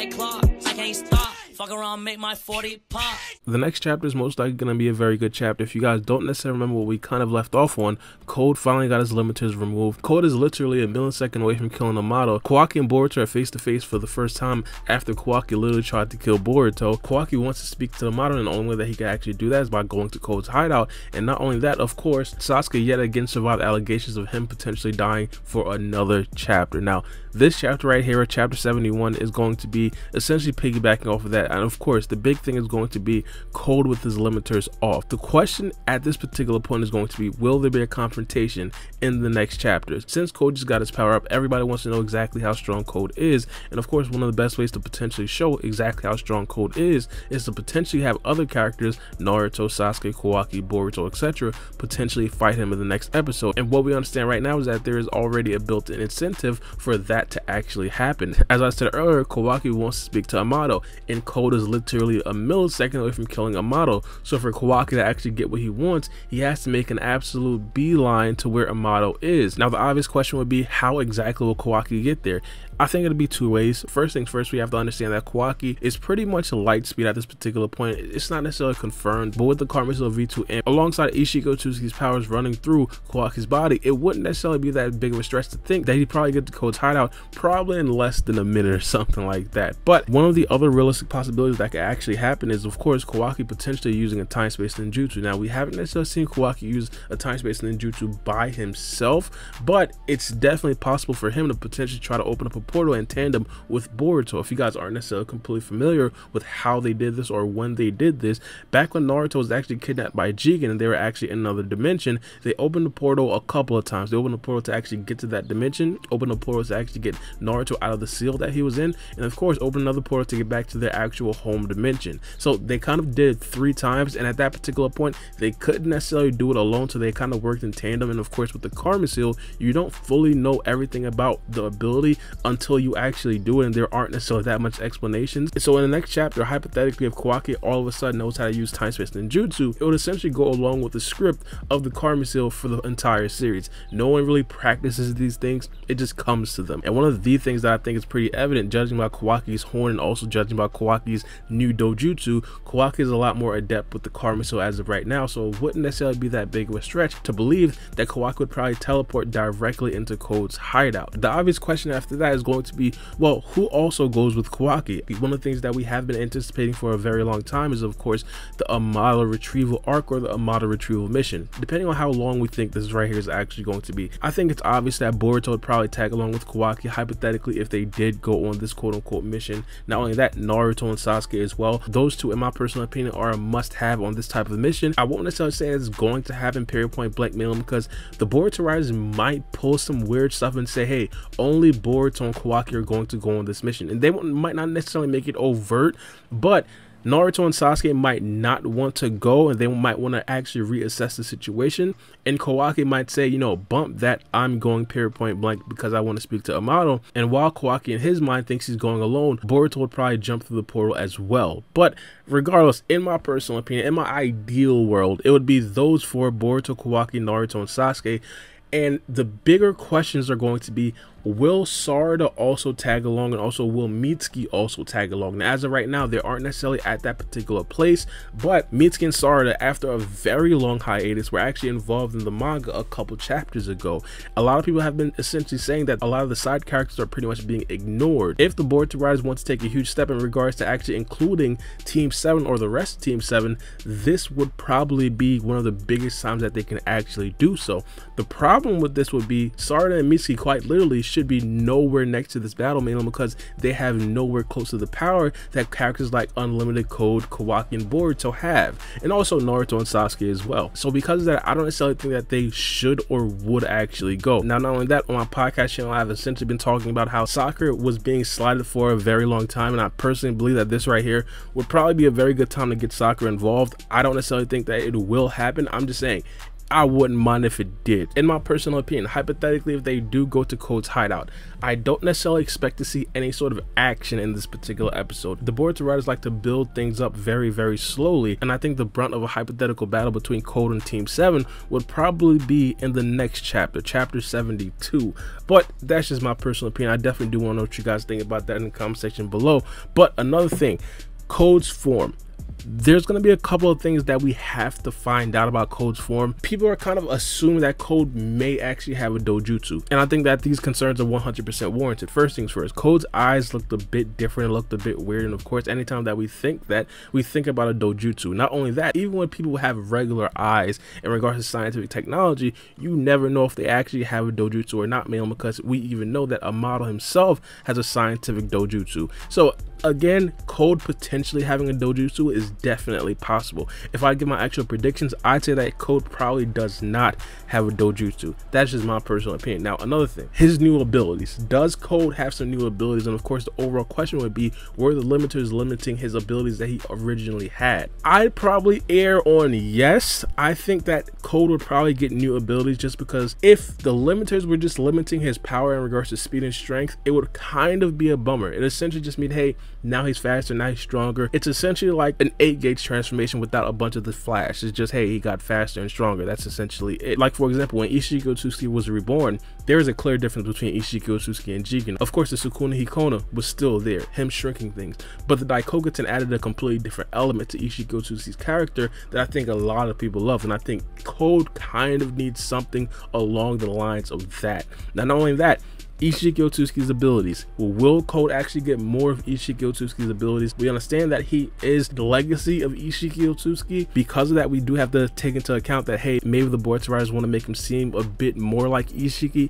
that clock. I can't stop. Fuck around, make my 40 pop. The next chapter is most likely going to be a very good chapter. If you guys don't necessarily remember what we kind of left off on, Code finally got his limiters removed. Code is literally a millisecond away from killing Amato. Kawaki and Boruto are face to face for the first time after Kawaki literally tried to kill Boruto. Kawaki wants to speak to Amato, and the only way that he can actually do that is by going to Code's hideout. And not only that, of course, Sasuke yet again survived allegations of him potentially dying for another chapter. Now, this chapter right here, chapter 71, is going to be essentially piggybacking off of that. And of course, the big thing is going to be Code with his limiters off. The question at this particular point is going to be, will there be a confrontation in the next chapters? Since Code just got his power up, everybody wants to know exactly how strong Code is. And of course, one of the best ways to potentially show exactly how strong Code is to potentially have other characters, Naruto, Sasuke, Kawaki, Boruto, etc., potentially fight him in the next episode. And what we understand right now is that there is already a built-in incentive for that to actually happen. As I said earlier, Kawaki wants to speak to Amato, and Code is literally a millisecond away from killing Amato. So for Kawaki to actually get what he wants, he has to make an absolute beeline to where Amato is. Now the obvious question would be, how exactly will Kawaki get there? I think it'll be two ways. First things first, we have to understand that Kawaki is pretty much light speed at this particular point. It's not necessarily confirmed, but with the Karma Seal V2 and alongside Isshiki powers running through Kawaki's body, it wouldn't necessarily be that big of a stretch to think that he'd probably get to Code's hideout probably in less than a minute or something like that. But one of the other realistic possibilities that could actually happen is, of course, Kawaki potentially using a time space ninjutsu. Now, we haven't necessarily seen Kawaki use a time space ninjutsu by himself, but it's definitely possible for him to potentially try to open up a portal in tandem with Boruto. If you guys aren't necessarily completely familiar with how they did this or when they did this, back when Naruto was actually kidnapped by Jigen and they were actually in another dimension, they opened the portal a couple of times. They opened the portal to actually get to that dimension, opened the portal to actually get Naruto out of the seal that he was in, and of course opened another portal to get back to their actual home dimension. So they kind of did it 3 times, and at that particular point they couldn't necessarily do it alone, so they kind of worked in tandem. And of course, with the Karma Seal, you don't fully know everything about the ability until you actually do it, and there aren't necessarily that much explanations. So in the next chapter, hypothetically, if Kawaki all of a sudden knows how to use time space ninjutsu, it would essentially go along with the script of the Karma Seal for the entire series. No one really practices these things, it just comes to them. And one of the things that I think is pretty evident, judging by Kawaki's horn and also judging by Kawaki's new Dojutsu, Kawaki is a lot more adept with the Karma Seal as of right now, so it wouldn't necessarily be that big of a stretch to believe that Kawaki would probably teleport directly into Code's hideout. The obvious question after that is going to be, well, who also goes with Kawaki? One of the things that we have been anticipating for a very long time is, of course, the Amato retrieval arc or the Amato retrieval mission, depending on how long we think this right here is actually going to be. I think it's obvious that Boruto would probably tag along with Kawaki, hypothetically, if they did go on this quote-unquote mission. Not only that, Naruto and Sasuke as well. Those two, in my personal opinion, are a must-have on this type of mission. I won't necessarily say it's going to happen period point blank minimum, because the Boruto writers might pull some weird stuff and say, hey, only Boruto and Kawaki are going to go on this mission, and they might not necessarily make it overt, but Naruto and Sasuke might not want to go, and they might want to actually reassess the situation, and Kawaki might say, you know, bump that, I'm going period point blank because I want to speak to Amato. And while Kawaki in his mind thinks he's going alone, Boruto would probably jump through the portal as well. But regardless, in my personal opinion, in my ideal world, it would be those 4: Boruto, Kawaki, Naruto, and Sasuke. And the bigger questions are going to be, will Sarada also tag along, and also will Mitsuki also tag along? Now, as of right now, they aren't necessarily at that particular place, but Mitsuki and Sarada, after a very long hiatus, were actually involved in the manga a couple chapters ago. A lot of people have been essentially saying that a lot of the side characters are pretty much being ignored. If the Boruto writers want to take a huge step in regards to actually including Team 7 or the rest of Team 7, this would probably be one of the biggest times that they can actually do so. The problem with this would be Sarada and Mitsuki quite literally should be nowhere next to this battle, mainly because they have nowhere close to the power that characters like Unlimited, Code, Kawaki, and Boruto have, and also Naruto and Sasuke as well. So because of that, I don't necessarily think that they should or would actually go. Now, not only that, on my podcast channel, I've essentially been talking about how Sakura was being slighted for a very long time, and I personally believe that this right here would probably be a very good time to get Sakura involved. I don't necessarily think that it will happen. I'm just saying, I wouldn't mind if it did. In my personal opinion, hypothetically, if they do go to Code's hideout, I don't necessarily expect to see any sort of action in this particular episode. The Boruto writers like to build things up very, very slowly, and I think the brunt of a hypothetical battle between Code and Team 7 would probably be in the next chapter, chapter 72. But that's just my personal opinion. I definitely do want to know what you guys think about that in the comment section below. But another thing, Code's form. There's going to be a couple of things that we have to find out about Code's form. People are kind of assuming that Code may actually have a Dojutsu, and I think that these concerns are 100% warranted. First things first, Code's eyes looked a bit different, looked a bit weird, and of course, anytime that we think about a Dojutsu. Not only that, even when people have regular eyes in regards to scientific technology, you never know if they actually have a Dojutsu or not, mainly because we even know that a model himself has a scientific Dojutsu. So again, Code potentially having a Dojutsu is definitely possible. If I give my actual predictions, I'd say that Code probably does not have a Dojutsu. That's just my personal opinion. Now, another thing, his new abilities. Does Code have some new abilities? And of course, the overall question would be, were the limiters limiting his abilities that he originally had? I'd probably err on yes. I think that Code would probably get new abilities, just because if the limiters were just limiting his power in regards to speed and strength, it would kind of be a bummer. It essentially just means, hey, now he's faster, now he's stronger. It's essentially like an 8-gauge transformation without a bunch of the flash. It's just, hey, he got faster and stronger. That's essentially it. Like, for example, when Isshiki Otsutsuki was reborn, there is a clear difference between Isshiki Otsutsuki and Jigen. Of course, the Sukuna Hikona was still there, him shrinking things, but the Daikogaten added a completely different element to Isshiki Otsutsuki's character that I think a lot of people love, and I think Code kind of needs something along the lines of that. Now, not only that, Isshiki Otsutsuki's abilities. Will Code actually get more of Isshiki Otsutsuki's abilities? We understand that he is the legacy of Isshiki Otsutsuki. Because of that, we do have to take into account that, hey, maybe the Boruto writers want to make him seem a bit more like Isshiki.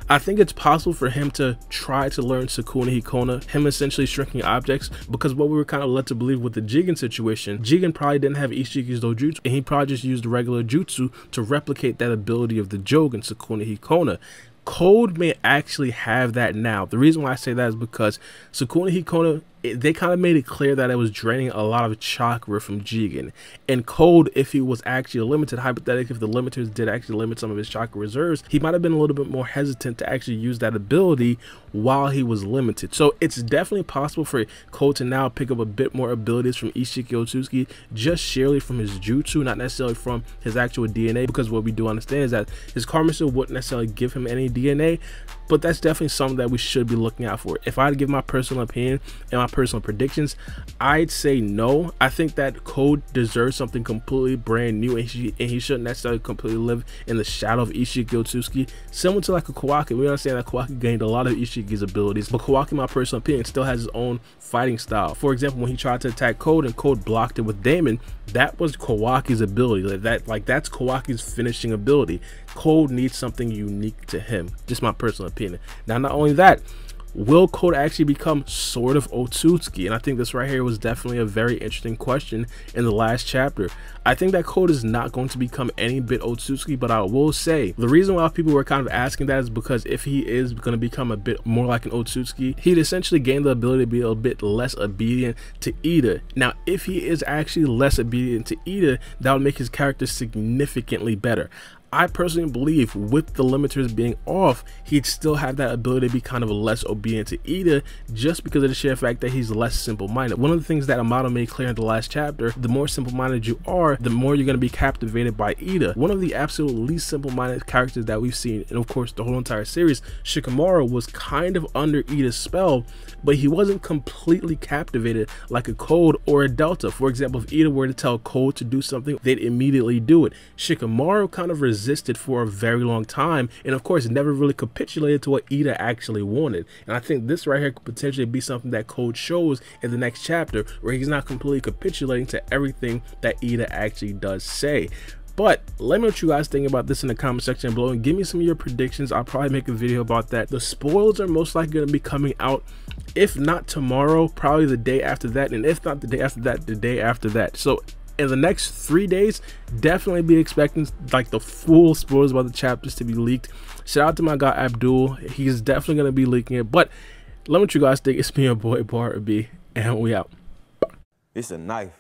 I think it's possible for him to try to learn Sukuna Hikona, him essentially shrinking objects, because what we were kind of led to believe with the Jigen situation, Jigen probably didn't have Ishiki's Dojutsu, and he probably just used the regular jutsu to replicate that ability of the Jogen, Sukuna Hikona. Code may actually have that now. The reason why I say that is because Sukuna Hikona, they kind of made it clear that it was draining a lot of chakra from Jigen. And Code, if he was actually limited, hypothetically, if the limiters did actually limit some of his chakra reserves, he might have been a little bit more hesitant to actually use that ability while he was limited. So it's definitely possible for Code to now pick up a bit more abilities from Isshiki Otsutsuki, just sheerly from his jutsu, not necessarily from his actual DNA, because what we do understand is that his karma seal wouldn't necessarily give him any DNA, but that's definitely something that we should be looking out for. If I had to give my personal opinion and my personal predictions, I'd say no. I think that Code deserves something completely brand new, and he shouldn't necessarily completely live in the shadow of Isshiki Otsutsuki, similar to like a Kawaki. We understand that Kawaki gained a lot of Ishiki's abilities, but Kawaki, in my personal opinion, still has his own fighting style. For example, when he tried to attack Code and Code blocked it with Daemon, that was Kawaki's ability. That's Kawaki's finishing ability. Code needs something unique to him. Just my personal opinion. Now, not only that, will Code actually become sort of Otsutsuki? And I think this right here was definitely a very interesting question in the last chapter. I think that Code is not going to become any bit Otsutsuki, but I will say the reason why people were kind of asking that is because if he is going to become a bit more like an Otsutsuki, he'd essentially gain the ability to be a bit less obedient to Eida. Now, if he is actually less obedient to Eida, that would make his character significantly better. I personally believe with the limiters being off, he'd still have that ability to be kind of less obedient to Eida, just because of the sheer fact that he's less simple-minded. One of the things that Amato made clear in the last chapter, the more simple-minded you are, the more you're going to be captivated by Eida. One of the absolute least simple-minded characters that we've seen, and of course the whole entire series, Shikamaru, was kind of under Eida's spell, but he wasn't completely captivated like a Code or a Delta. For example, if Eida were to tell Code to do something, they'd immediately do it. Shikamaru kind of resisted for a very long time, and of course never really capitulated to what Eida actually wanted. And I think this right here could potentially be something that Code shows in the next chapter, where he's not completely capitulating to everything that Eida actually does say. But let me know what you guys think about this in the comment section below, and give me some of your predictions. I'll probably make a video about that. The spoilers are most likely going to be coming out, if not tomorrow, probably the day after that, and if not the day after that, the day after that. So in the next 3 days, definitely be expecting like the full spoilers about the chapters to be leaked. Shout out to my guy Abdul, he's definitely going to be leaking it. But let me know what you guys think. It's me, your boy Bar B, and we out. It's a knife.